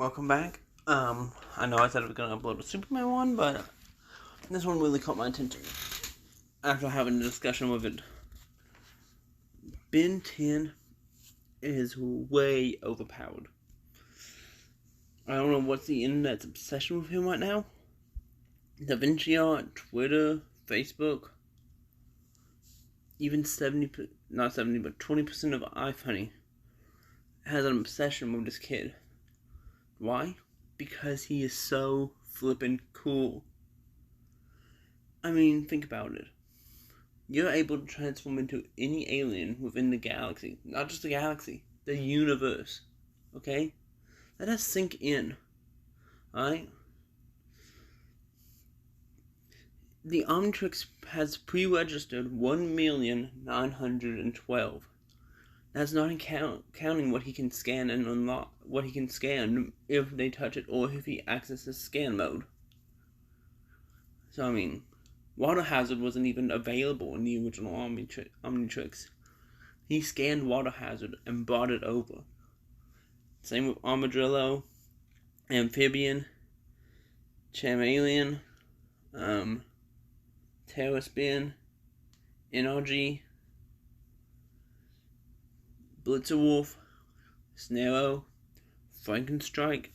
Welcome back. I know I said I was gonna upload a Superman one, but this one really caught my attention after having a discussion with it. Ben 10 is way overpowered. I don't know what's the internet's obsession with him right now. DaVinci Twitter, Facebook, even 20% of iFunny has an obsession with this kid. Why? Because he is so flippin' cool. I mean, think about it. You're able to transform into any alien within the galaxy. Not just the galaxy, the universe. Okay? Let us sink in. Alright? The Omnitrix has pre-registered 1,912,000. That's not counting what he can scan and unlock, what he can scan if they touch it or if he accesses scan mode. So, I mean, Water Hazard wasn't even available in the original Omnitrix. He scanned Water Hazard and brought it over. Same with Armadillo, Amphibian, Chameleon, Terraspin, NRG, Blitzerwolf, Snarrow, Frankenstrike.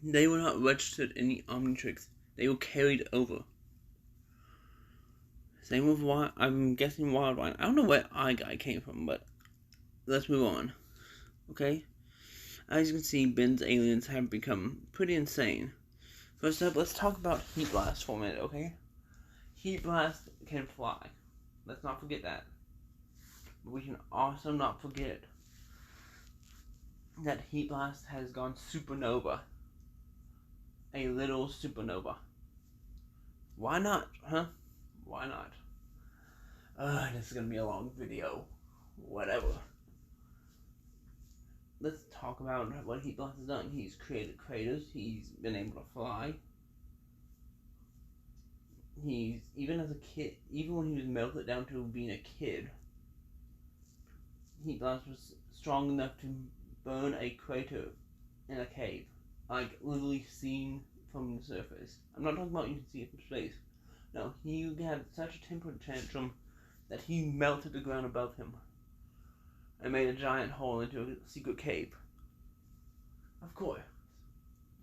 They were not registered in the Omnitrix. They were carried over. Same with I'm guessing Wildline. I don't know where iGuy came from, but let's move on. Okay? As you can see, Ben's aliens have become pretty insane. First up, let's talk about Heat Blast for a minute, okay? Heat Blast can fly. Let's not forget that. But we can also not forget that Heat Blast has gone supernova. A little supernova. Why not, huh? Why not? This is gonna be a long video. Whatever. Let's talk about what Heat Blast has done. He's created craters. He's been able to fly. He's, even as a kid, even when he was melted down to being a kid, Heat Blast was strong enough to burn a crater in a cave. Like, literally seen from the surface. I'm not talking about you can see it from space. No, he had such a temper tantrum that he melted the ground above him and made a giant hole into a secret cave. Of course.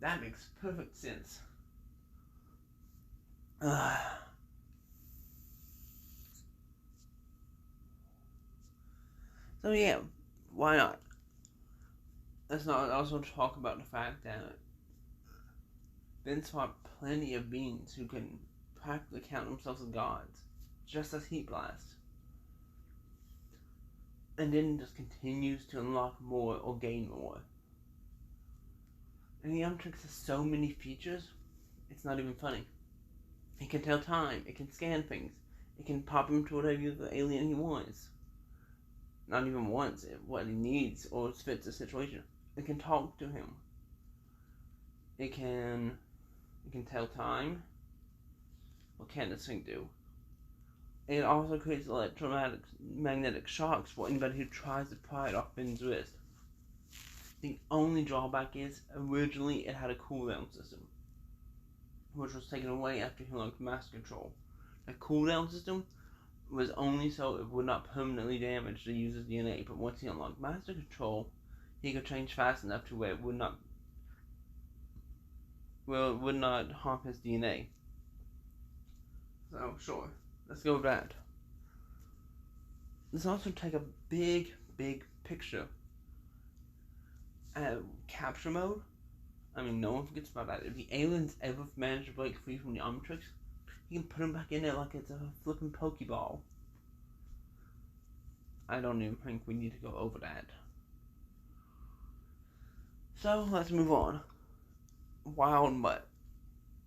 That makes perfect sense. So yeah, why not? Let's not also talk about the fact that Vince fought plenty of beings who can practically count themselves as gods, just as Heat Blast. And then just continues to unlock more or gain more. And the Omnitrix has so many features, it's not even funny. It can tell time, it can scan things, it can pop him to whatever alien he wants. Not even wants, what he needs or fits the situation. It can talk to him. It can tell time. What can this thing do? It also creates electromagnetic shocks for anybody who tries to pry it off Ben's wrist. The only drawback is, originally it had a cooldown system, which was taken away after he unlocked Master Control. The cooldown system was only so it would not permanently damage the user's DNA, but once he unlocked Master Control, he could change fast enough to where it would not harm his DNA. So, sure. Let's go with that. Let's also take a big picture. Capture mode. I mean, no one forgets about that. If the aliens ever manage to break free from the Omnitrix, you can put them back in there like it's a flipping Pokeball. I don't even think we need to go over that. So, let's move on. Wild Mutt.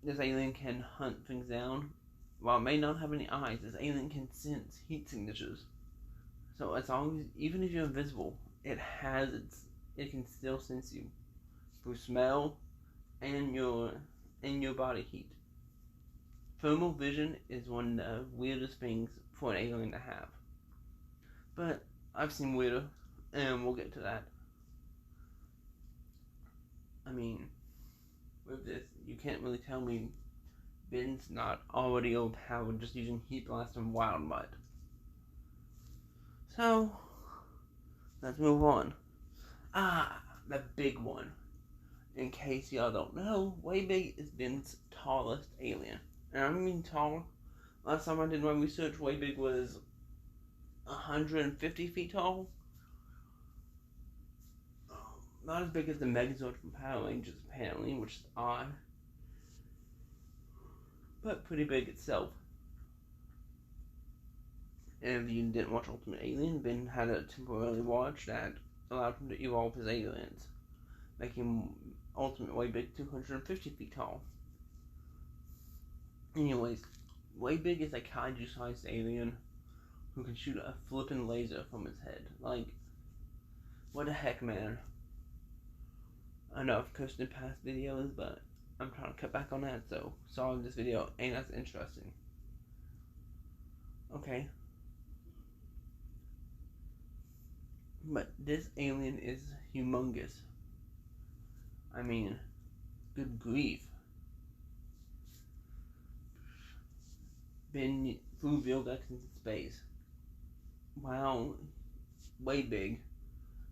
This alien can hunt things down. While it may not have any eyes, this alien can sense heat signatures. So as long as, even if you're invisible, it can still sense you through smell and your body heat. Thermal vision is one of the weirdest things for an alien to have. But I've seen weirder, and we'll get to that. I mean, with this, you can't really tell me Ben's not already overpowered just using Heat Blast and Wild Mud. So, let's move on. The big one. In case y'all don't know, Waybig is Ben's tallest alien. And I mean tall. Last time I did my research, Waybig was 150 feet tall. Not as big as the Megazord from Power Rangers, apparently, which is odd. But pretty big itself. And if you didn't watch Ultimate Alien, Ben had a temporary watch that allowed him to evolve his aliens, making Ultimate Waybig 250 feet tall. Anyways, Waybig is a kaiju-sized alien who can shoot a flippin' laser from his head. Like, what the heck, man? I know I've cursed in past videos, but I'm trying to cut back on that, so sorry this video ain't as interesting. Okay. But this alien is humongous. I mean, good grief. Ben flew Vilgax into space. Wow, Waybig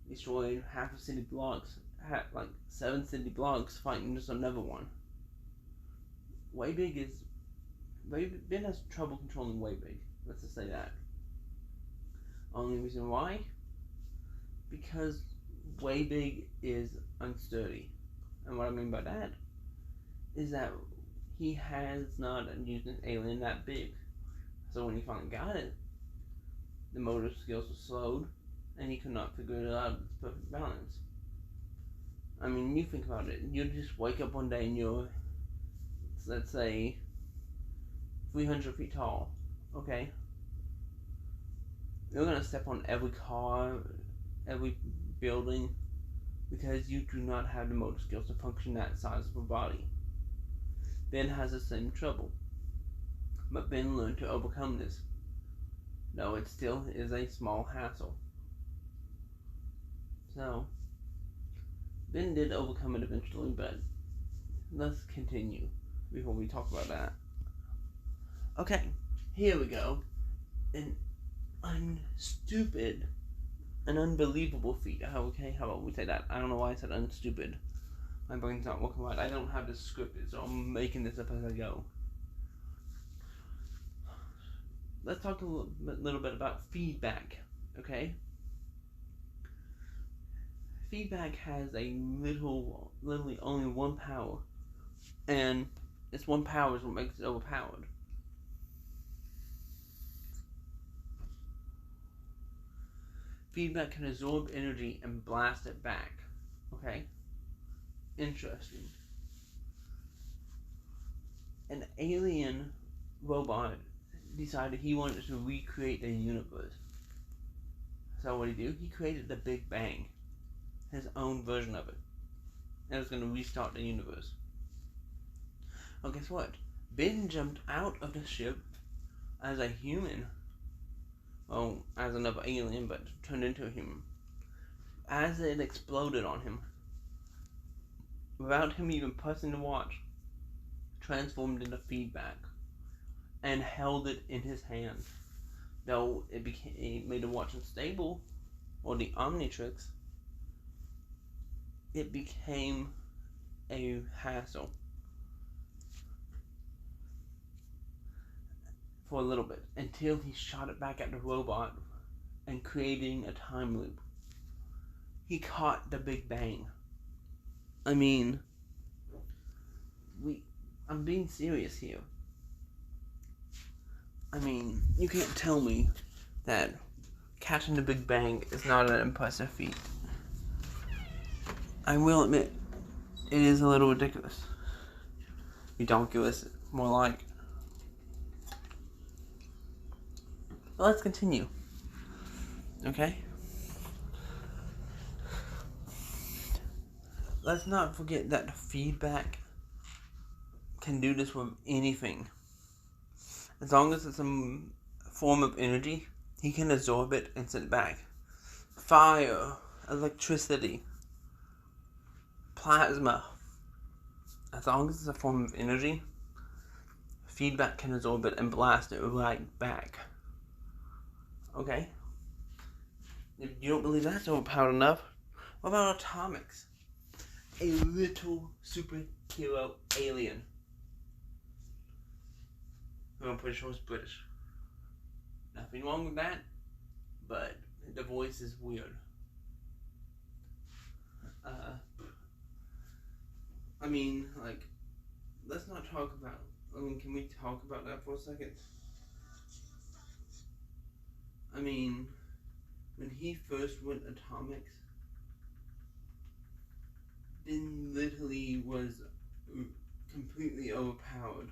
destroyed half of city blocks. Had like 7 city blocks fighting just another one. Ben has trouble controlling Waybig. Let's just say that. Only reason why? Because Waybig is unsturdy. And what I mean by that is that he has not used an alien that big. So when he finally got it, the motor skills were slowed, and he could not figure it out its perfect balance. I mean, you think about it. You just wake up one day and you're, let's say, 300 feet tall. Okay? You're gonna step on every car, every building, because you do not have the motor skills to function that size of a body. Ben has the same trouble. But Ben learned to overcome this, though it still is a small hassle. So, Ben did overcome it eventually, but let's continue before we talk about that. Okay, here we go. An unbelievable feat. Okay, how about we say that? I don't know why I said unstupid. My brain's not working right. I don't have this scripted, so I'm making this up as I go. Let's talk a little bit about feedback, okay? Feedback has literally only one power, and this one power is what makes it overpowered. Feedback can absorb energy and blast it back, okay? Interesting. An alien robot decided he wanted to recreate the universe. So what did he do? He created the Big Bang, his own version of it, and it was going to restart the universe. Well, guess what? Ben jumped out of the ship as a human. Well, as another alien, but turned into a human. As it exploded on him, without him even pressing the watch, transformed into feedback and held it in his hand. Though it made the watch unstable, or the Omnitrix, it became a hassle for a little bit, until he shot it back at the robot and creating a time loop. He caught the Big Bang. I mean, I'm being serious here. I mean, you can't tell me that catching the Big Bang is not an impressive feat. I will admit, it is a little ridiculous. Ridiculous, more like. But let's continue. Okay? Let's not forget that the feedback can do this with anything. As long as it's a form of energy, he can absorb it and send it back. Fire, electricity, plasma, as long as it's a form of energy, feedback can absorb it and blast it right back. Okay? If you don't believe that's overpowered enough, what about atomics? A little superhero alien. I'm pretty sure it's British. Nothing wrong with that, but the voice is weird. I mean, like, let's not talk about. I mean, can we talk about that for a second? I mean, when he first went atomics, then literally was completely overpowered.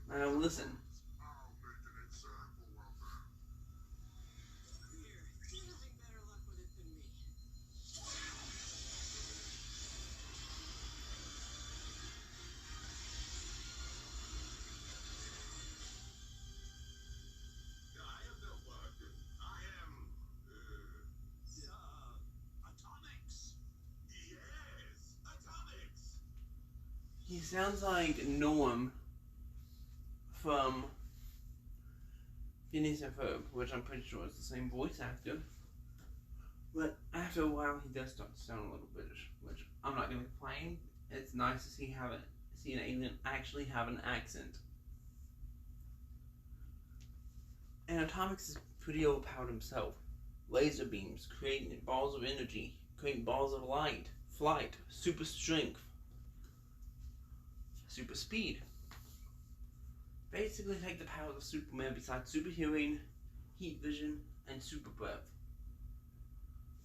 Now listen. He sounds like Norm from Phineas and Ferb, which I'm pretty sure is the same voice actor. But after a while, he does start to sound a little British, which I'm not going to complain. It's nice to see an alien actually have an accent. And Atomics is pretty overpowered himself. Laser beams, creating balls of energy, creating balls of light, flight, super strength, super speed. Basically take the powers of Superman besides super hearing, heat vision, and super breath.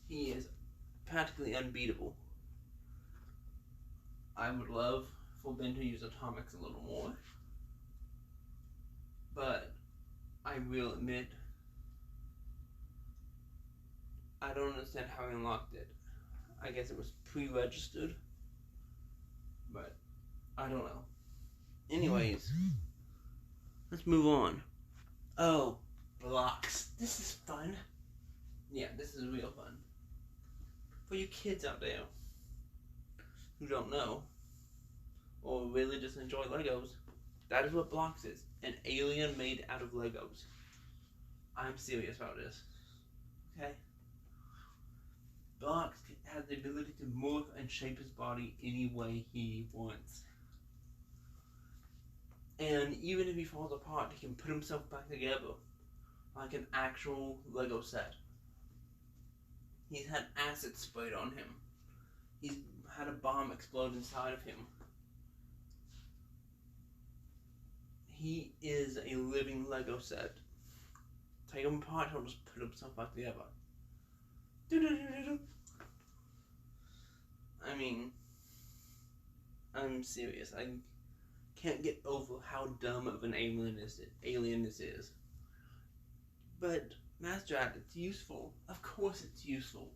He is practically unbeatable. I would love for Ben to use atomics a little more, but I will admit I don't understand how he unlocked it. I guess it was pre-registered, but I don't know. Anyways, let's move on. Oh, blocks. This is fun. Yeah, this is real fun. For you kids out there who don't know, or really just enjoy Legos, that is what blocks is. An alien made out of Legos. I'm serious about this. Okay? Blocks has the ability to morph and shape his body any way he wants. And even if he falls apart, he can put himself back together like an actual Lego set. He's had acid sprayed on him. He's had a bomb explode inside of him. He is a living Lego set. Take him apart, he'll just put himself back together. I mean, I'm serious. I can't get over how dumb of an alien this is. But Master Act, it's useful. Of course it's useful.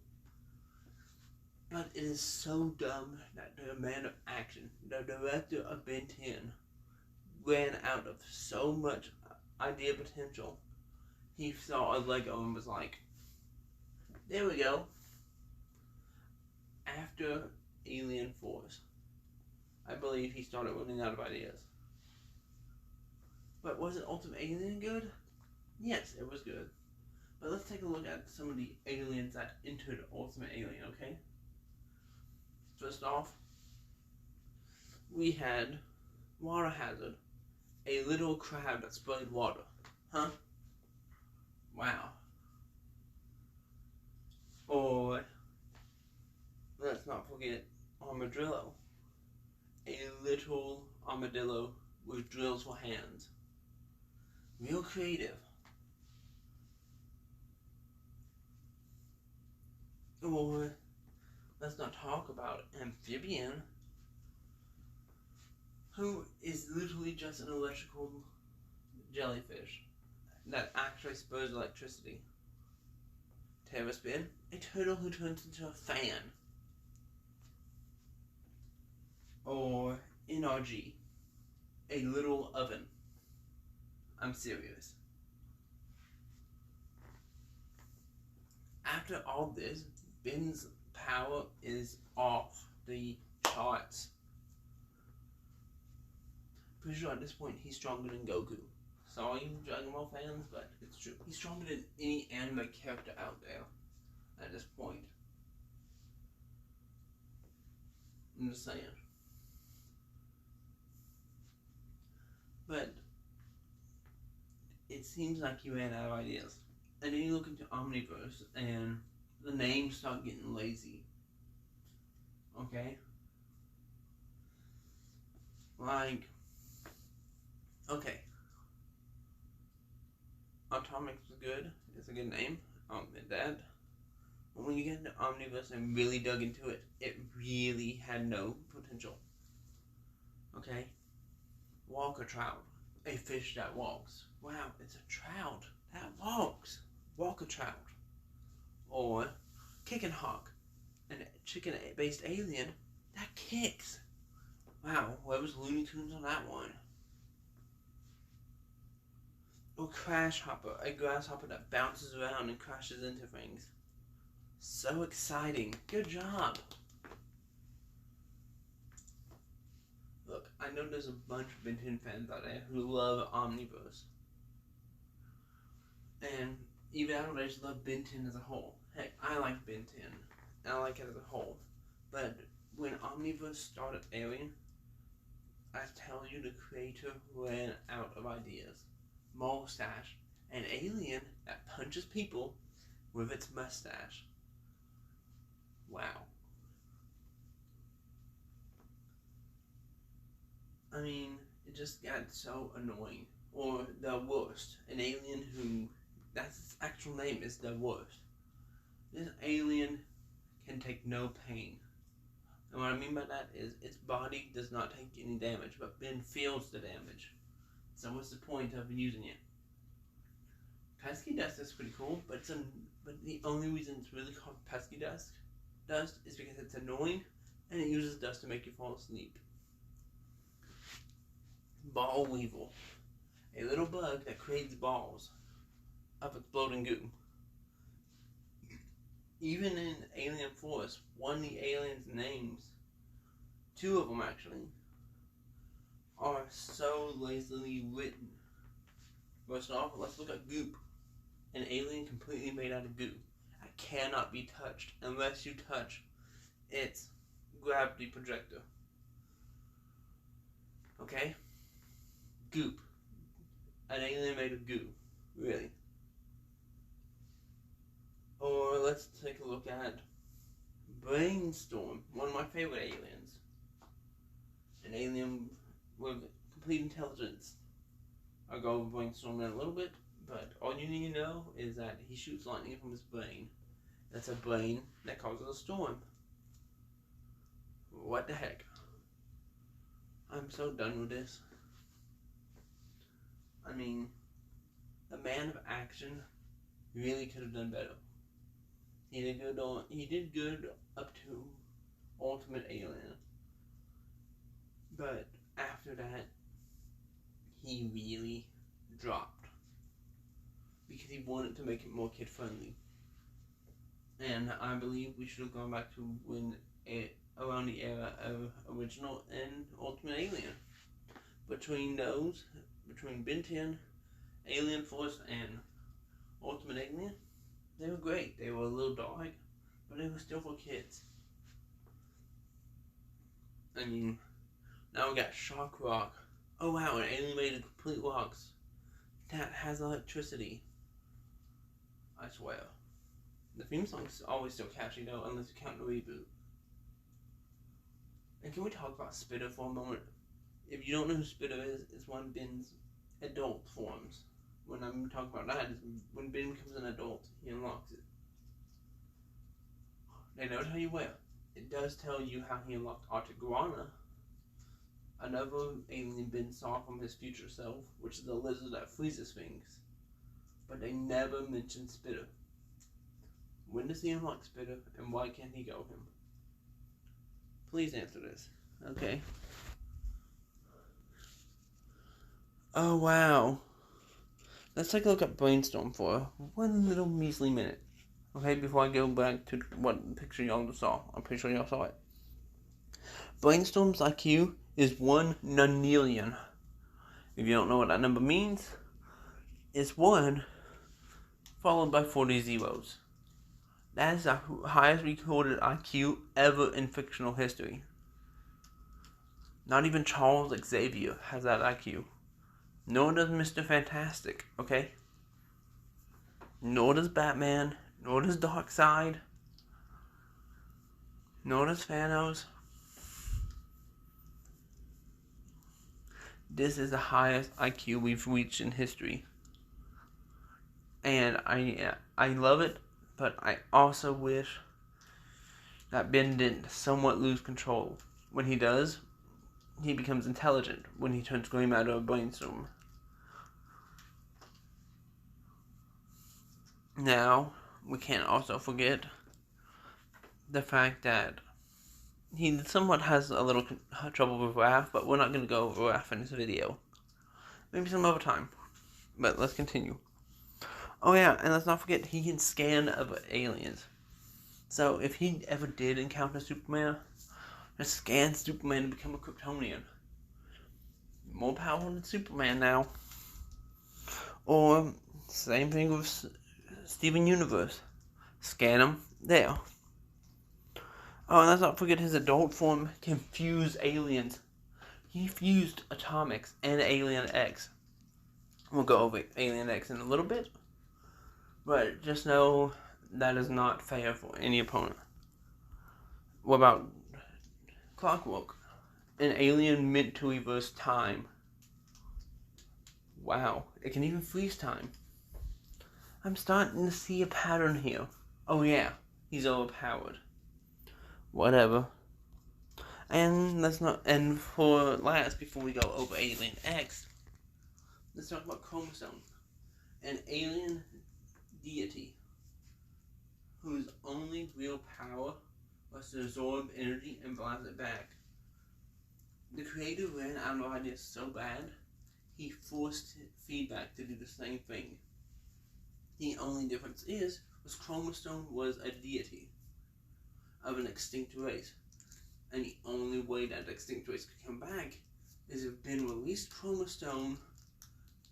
But it is so dumb that the man of action, the director of Ben 10, ran out of so much idea potential. He saw a Lego and was like, there we go. After Alien Force, I believe he started running out of ideas. But was it Ultimate Alien good? Yes, it was good. But let's take a look at some of the aliens that entered Ultimate Alien, okay? First off, we had Water Hazard, a little crab that sprayed water. Huh? Wow. Or, let's not forget Armadillo, a little armadillo with drills for hands. Real creative. Or, let's not talk about Amphibian, who is literally just an electrical jellyfish that actually spurs electricity. Terraspin, a turtle who turns into a fan. Or NRG, a little oven. I'm serious. After all this, Ben's power is off the charts. Pretty sure at this point he's stronger than Goku. Sorry, Dragon Ball fans, but it's true. He's stronger than any anime character out there at this point. I'm just saying. But it seems like he ran out of ideas. And then you look into Omniverse, and the names start getting lazy. Okay? Like, okay. Atomics is good. It's a good name. That. But when you get into Omniverse and really dug into it, it really had no potential. Okay? Walker trout. A fish that walks. Wow, it's a trout that walks. Walker trout. Or Kickin' Hawk. A chicken-based alien that kicks. Wow, whoever's Looney Tunes on that one. Or Crash Hopper, a grasshopper that bounces around and crashes into things. So exciting. Good job. Look, I know there's a bunch of Ben 10 fans out there who love Omniverse. And even I don't just love Ben 10 as a whole. Heck, I like Ben 10. And I like it as a whole. But when Omniverse started airing, I tell you, the creator ran out of ideas. Mustache, an alien that punches people with its mustache. Wow. I mean, it just got so annoying. Or the worst, an alien who, that's its actual name, is the worst. This alien can take no pain. And what I mean by that is its body does not take any damage, but Ben feels the damage. So what's the point of using it? Pesky dust is pretty cool, but the only reason it's really called pesky dust is because it's annoying and it uses dust to make you fall asleep. Ball weevil, a little bug that creates balls of exploding goo. Even in Alien Force, one of the aliens' names, two of them actually, are so lazily written. First off, let's look at Goop, an alien completely made out of goo. That cannot be touched unless you touch its gravity projector. Okay? Goop, an alien made of goo. Really. Or let's take a look at Brainstorm, one of my favorite aliens. An alien with complete intelligence. I'll go over Brainstorm in a little bit, but all you need to know is that he shoots lightning from his brain. That's a brain that causes a storm. What the heck? I'm so done with this. I mean, the man of action really could have done better. He did good up to Ultimate Alien. But after that, he really dropped. Because he wanted to make it more kid friendly. And I believe we should have gone back to around the era of original and Ultimate Alien. Between Ben 10, Alien Force, and Ultimate Alien, they were great. They were a little dark, but they were still for kids. I mean, now we got Shock Rock. Oh wow, an alien made of complete rocks that has electricity. I swear. The theme song's always still catchy though, unless you count the reboot. And can we talk about Spitter for a moment? If you don't know who Spitter is, it's one of Ben's adult forms. When I'm talking about that, is when Ben becomes an adult, he unlocks it. They don't tell you where. It does tell you how he unlocked Artigrana, another alien Ben saw from his future self, which is a lizard that freezes things. But they never mention Spitter. When does he unlock Spitter, and why can't he go him? Please answer this. Okay. Oh wow. Let's take a look at Brainstorm for one little measly minute. Okay, before I go back to what picture y'all just saw. I'm pretty sure y'all saw it. Brainstorm's IQ is 1 nonillion. If you don't know what that number means, it's 1 followed by 40 zeros. That is the highest recorded IQ ever in fictional history. Not even Charles Xavier has that IQ. Nor does Mr. Fantastic, okay? Nor does Batman, nor does Darkseid, nor does Thanos. This is the highest IQ we've reached in history. And I love it, but I also wish that Ben didn't somewhat lose control. When he does, he becomes intelligent when he turns Grey Matter a Brainstorm. Now, we can't also forget the fact that he somewhat has a little trouble with Raph, but we're not going to go over Raph in this video. Maybe some other time. But let's continue. Oh yeah, and let's not forget, he can scan other aliens. So if he ever did encounter Superman, just scan Superman to become a Kryptonian. More powerful than Superman now. Or, same thing with Steven Universe. Scan him there. Oh, and let's not forget his adult form can fuse aliens. He fused Atomics and Alien X. We'll go over Alien X in a little bit. But just know that is not fair for any opponent. What about Clockwork? An alien meant to reverse time. Wow, it can even freeze time. I'm starting to see a pattern here. Oh yeah, he's overpowered. Whatever. And let's not. And for last, before we go over Alien X, let's talk about Chromosome, an alien deity whose only real power was to absorb energy and blast it back. The creator ran out of ideas so bad, he forced feedback to do the same thing. The only difference was Chromosome was a deity of an extinct race. And the only way that extinct race could come back is if Ben released Chromosome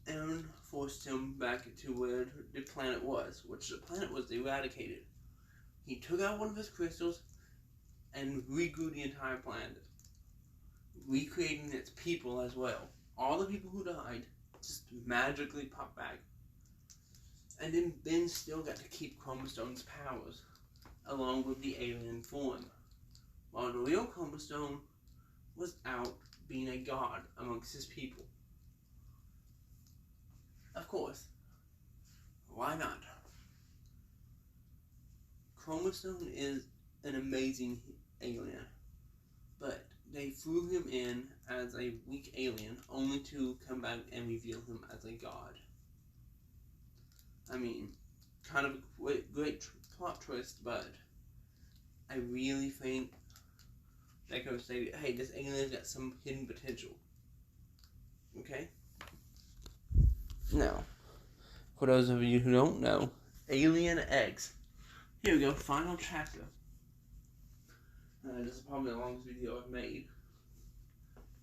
and forced him back to where the planet was, which the planet was eradicated. He took out one of his crystals and regrew the entire planet, recreating its people as well. All the people who died just magically popped back. And then Ben still got to keep Chromosome's powers, along with the alien form. While the real Chromosome was out being a god amongst his people. Of course, why not? Chromosome is an amazing alien, but they threw him in as a weak alien only to come back and reveal him as a god. I mean, kind of a great plot twist, but I really think they could say, hey, this alien's got some hidden potential. Okay? Now, for those of you who don't know, Alien X. Here we go, final chapter. This is probably the longest video I've made.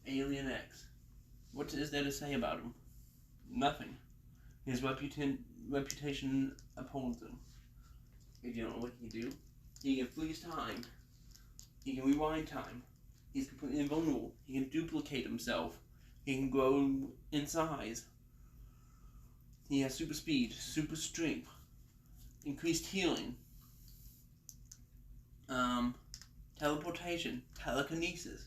Alien X. What is there to say about him? Nothing. His reputation upholds him. If you don't know what he can do, he can freeze time. He can rewind time. He's completely invulnerable. He can duplicate himself. He can grow in size. He has super speed, super strength, increased healing, teleportation, telekinesis.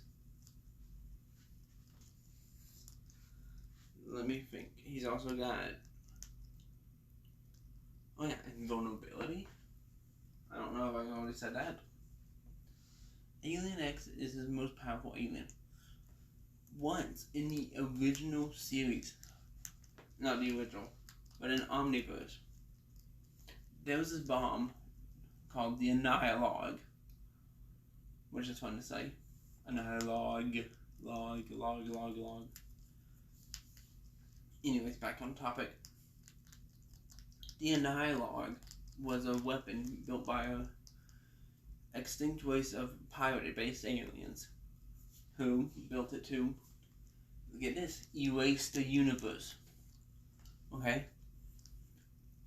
Let me think. He's also got, oh yeah, invulnerability. I don't know if I already said that. Alien X is his most powerful alien. Once in the original series, not the original, but in Omniverse, there was this bomb called the Annihilog, which is fun to say. Annihilog, log. Anyways, back on topic. The Annihilog was a weapon built by a extinct race of pirate-based aliens who built it to, get this, erase the universe. Okay?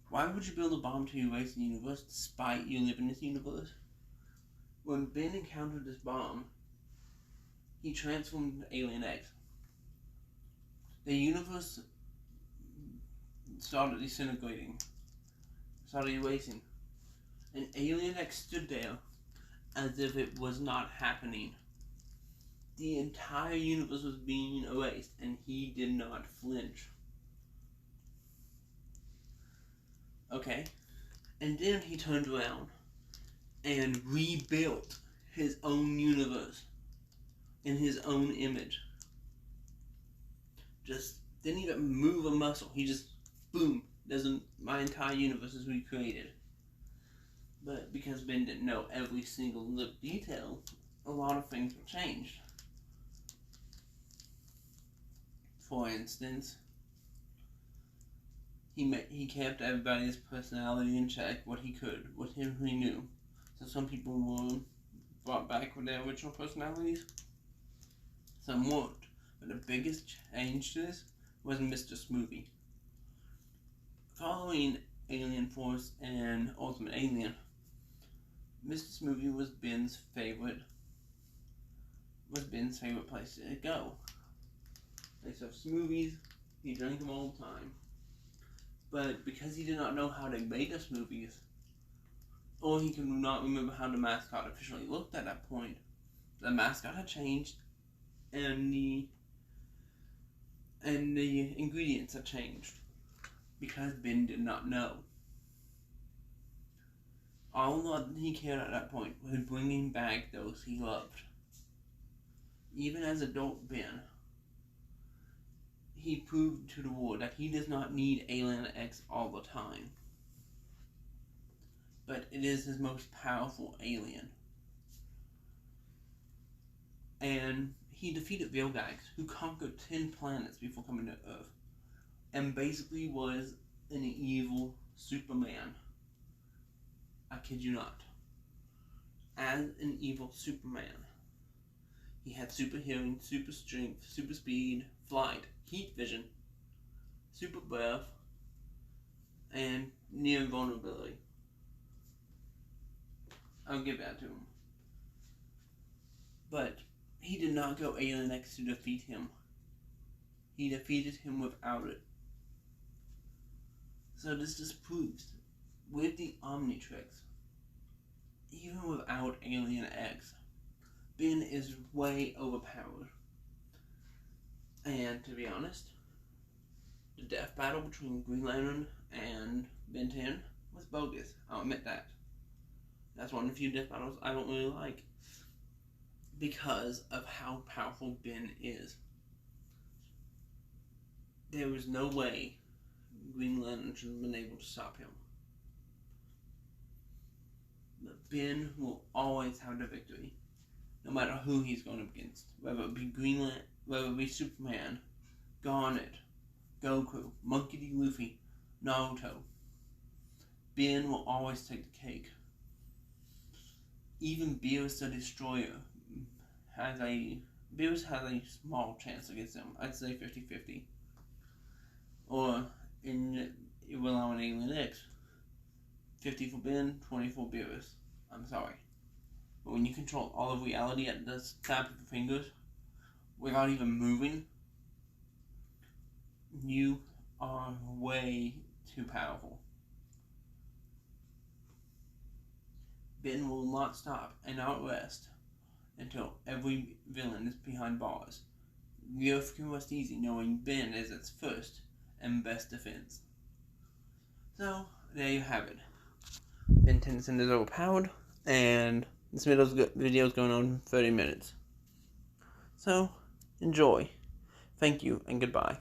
Why would you build a bomb to erase the universe despite you live in this universe? When Ben encountered this bomb, he transformed into Alien X. The universe started disintegrating, started erasing, and Alien X stood there as if it was not happening. The entire universe was being erased, and he did not flinch. Okay? And then he turned around and rebuilt his own universe in his own image. Just didn't even move a muscle. He just, boom, my entire universe is recreated. But because Ben didn't know every single little detail, a lot of things were changed. For instance, he kept everybody's personality in check, what he could, what he knew. So some people were brought back with their original personalities, some weren't. But the biggest change to this was Mr. Smoothie. Following Alien Force and Ultimate Alien, Mr. Smoothie was Ben's favorite place to go. They served smoothies, he drank them all the time. But because he did not know how they made the smoothies, or he could not remember how the mascot officially looked at that point, the mascot had changed, and the ingredients had changed, because Ben did not know. All that he cared at that point was bringing back those he loved. Even as adult Ben, he proved to the world that he does not need Alien X all the time. But it is his most powerful alien. And he defeated Vilgax, who conquered 10 planets before coming to Earth, and basically was an evil Superman. I kid you not. As an evil Superman, he had super hearing, super strength, super speed, flight, heat vision, super breath, and near invulnerability. I'll give that to him. But he did not go Alien X to defeat him. He defeated him without it. So this just proves, with the Omnitrix, even without Alien X, Ben is way overpowered. And to be honest, the death battle between Green Lantern and Ben 10 was bogus. I'll admit that. That's one of the few death battles I don't really like, because of how powerful Ben is. There was no way Green Lantern should have been able to stop him. But Ben will always have the victory, no matter who he's going up against. Whether it be Green Lantern, whether it be Superman, Garnet, Goku, Monkey D. Luffy, Naruto. Ben will always take the cake. Even Beerus the Destroyer Beerus has a small chance against him. I'd say 50-50. Or in Will and Alien X, 50 for Ben, 20 for Beerus. I'm sorry. But when you control all of reality at the snap of your fingers, without even moving, you are way too powerful. Ben will not stop and not rest until every villain is behind bars. The Earth can rest easy knowing Ben is its first and best defense. So, there you have it. Ben Tennyson is overpowered, and this video is going on 30 minutes. So, enjoy. Thank you, and goodbye.